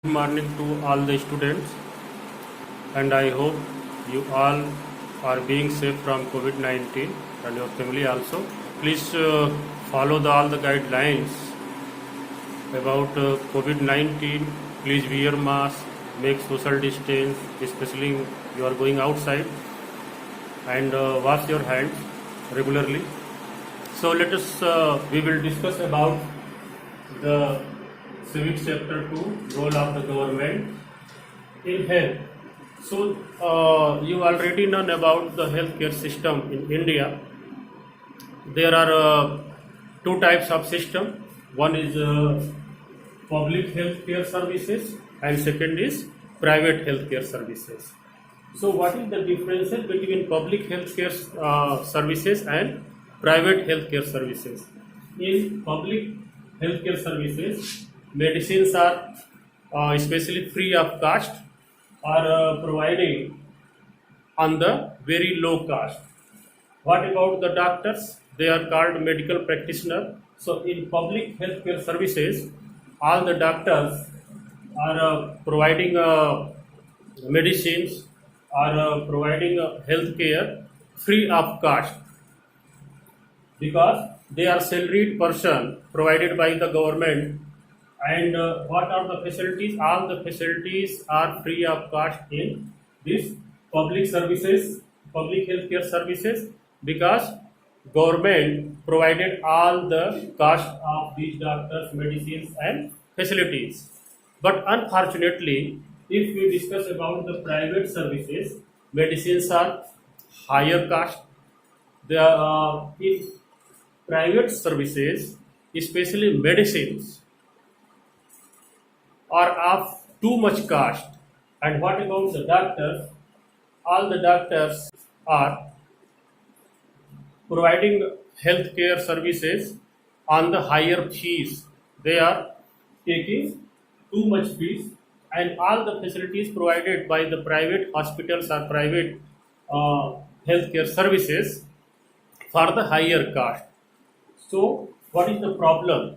Good morning to all the students, and I hope you all are being safe from COVID-19 and your family also. Please follow all the guidelines about COVID-19. Please wear mask, make social distance, especially you are going outside, and wash your hands regularly. So let us we will discuss about the Civics Chapter 2, role of the government in health. So you already know about the healthcare system in India. There are two types of system. One is public healthcare services, and second is private healthcare services. So what is the difference between public healthcare services and private healthcare services? In public healthcare services, medicines are especially free of cost, are providing on the very low cost. What about the doctors? They are called medical practitioner. So in public healthcare services, all the doctors are providing medicines, are providing health care free of cost, because they are salaried person provided by the government. And what are the facilities? All the facilities are free of cost in this public services, public healthcare services, because government provided all the cost of these doctors, medicines and facilities. But unfortunately, if we discuss about the private services, medicines are higher cost. In private services, especially medicines, are of too much cost. And what about the doctors? All the doctors are providing healthcare services on the higher fees. They are taking too much fees, and all the facilities provided by the private hospitals or private healthcare services for the higher cost. So, what is the problem?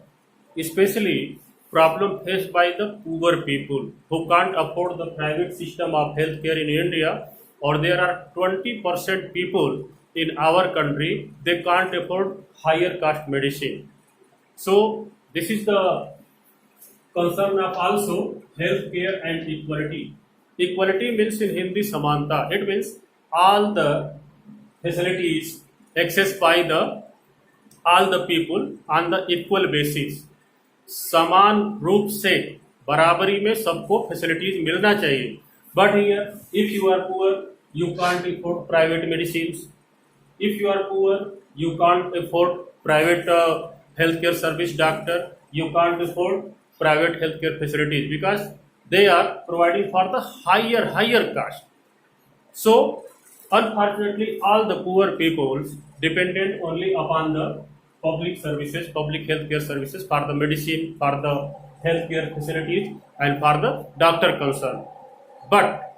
Especially problem faced by the poor people who can't afford the private system of healthcare in India, or there are 20% people in our country they can't afford higher cost medicine. So this is the concern of also healthcare and equality. Equality means in Hindi samanta. It means all the facilities accessed by the all the people on the equal basis. समान रूप से बराबरी में सबको facilities मिलना चाहिए. But here if you are poor you can't afford private medicine. If you are poor you can't afford private health care service doctor. You can't afford private healthcare facilities because they are providing for the higher cost. So unfortunately all the poor people dependent only upon the public services, public healthcare services for the medicine, for the healthcare facilities and for the doctor concern. But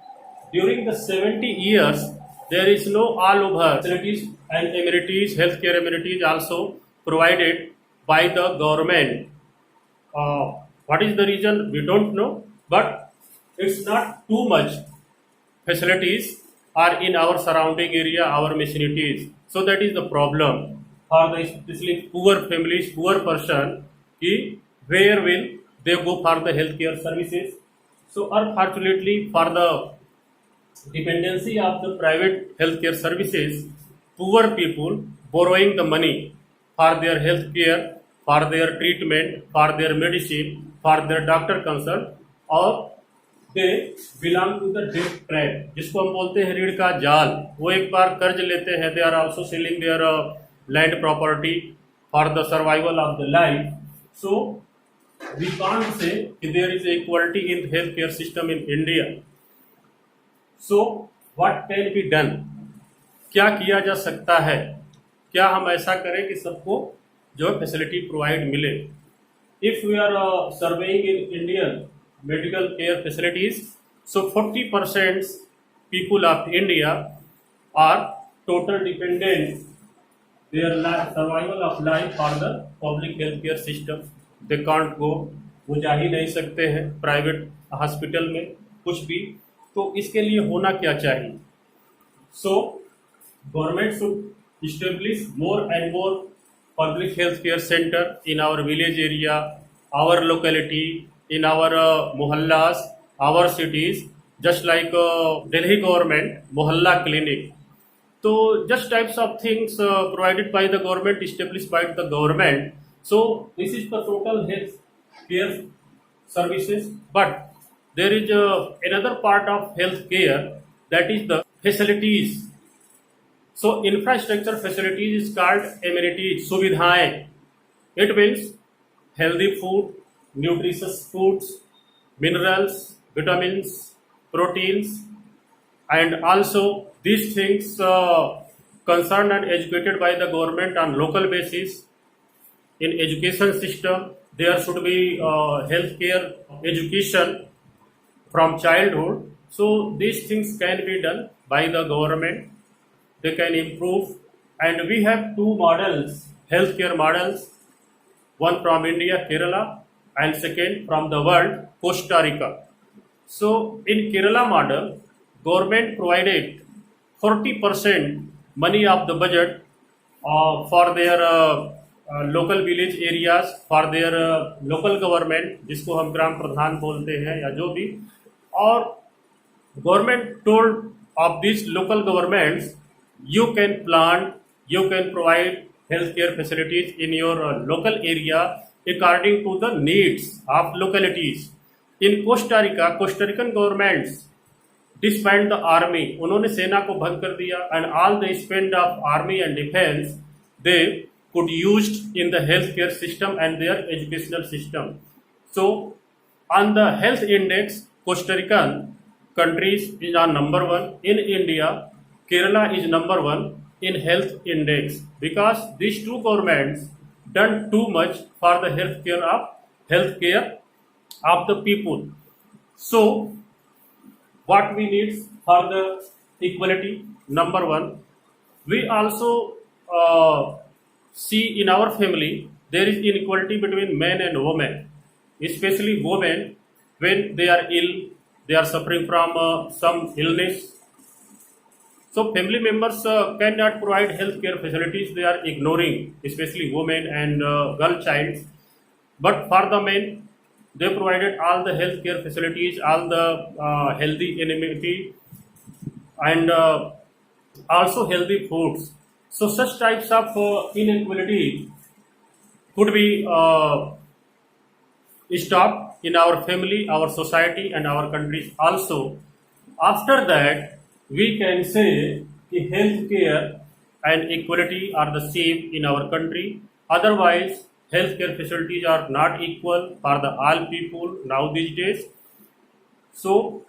during the 70 years there is no all over facilities and amenities, healthcare amenities also provided by the government. What is the reason? We don't know, but it's not too much facilities are in our surrounding area, our vicinities. So that is the problem for the especially poor families, poor person. Where will they go for the healthcare services? So unfortunately, for the dependency of the private healthcare services, poor people borrowing the money for their healthcare, for their treatment, for their medicine, for their doctor concern, और they belong to the debt trap, जिसको हम बोलते हैं ऋण का जाल. वो एक बार कर्ज लेते हैं, they are also selling their land property for the survival of the life. So we can't say कि there is equality in health care system in India. So what can be done? क्या किया जा सकता है? क्या हम ऐसा करें कि सबको जो फैसिलिटी प्रोवाइड मिले? If we are surveying in Indian medical care facilities, so 40% people of India are total dependent their survival of life for the public healthcare system. They can't go, वो जा ही नहीं सकते हैं प्राइवेट हॉस्पिटल में कुछ भी, तो इसके लिए होना क्या चाहिए? So government should establish more and more public health care center in our village area, our locality, in our mohallas, our cities, just like Delhi government mohalla clinic. So just types of things provided by the government, established by the government. So this is the total health care services. But there is another part of health care, that is the facilities. So infrastructure facilities is called amenities, सुविधाएं. It means healthy food, nutritious foods, minerals, vitamins, proteins, and also these things concerned and educated by the government on local basis. In education system, there should be healthcare education from childhood. So these things can be done by the government. They can improve, and we have two models, healthcare models, one from India, Kerala, and second from the world, Costa Rica. So in Kerala model, government provided 40% money of the budget for their local village areas, for their local government, जिसको हम ग्राम प्रधान बोलते हैं या जो भी, और government told of these local governments, you can plant, you can provide healthcare facilities in your local area according to the needs of localities. In Costa Rica, Costa Rican governments disband the army, उन्होंने सेना को भंग कर दिया, and all the spend of army and defense they could used in the healthcare system and their educational system. So on the health index, Costa Rican countries is on number one. In India, Kerala is number one in health index, because these two governments done too much for the healthcare of the people. So what we need for the equality, number one, we also see in our family there is inequality between men and women, especially women when they are ill, they are suffering from some illness. So family members cannot provide healthcare facilities, they are ignoring, especially women and girl child. But for the men, they provided all the healthcare facilities, all the healthy immunity, and also healthy foods. So such types of inequality could be stopped in our family, our society, and our countries also. After that, we can say that healthcare and equality are the same in our country. Otherwise, healthcare facilities are not equal for the all people now these days. So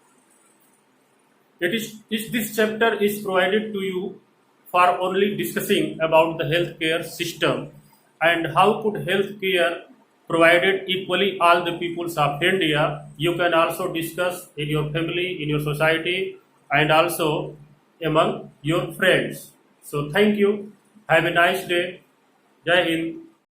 this chapter is provided to you for only discussing about the healthcare system and how could healthcare provided equally all the peoples of India. You can also discuss in your family, in your society, and also among your friends. So thank you. Have a nice day. Jai Hind.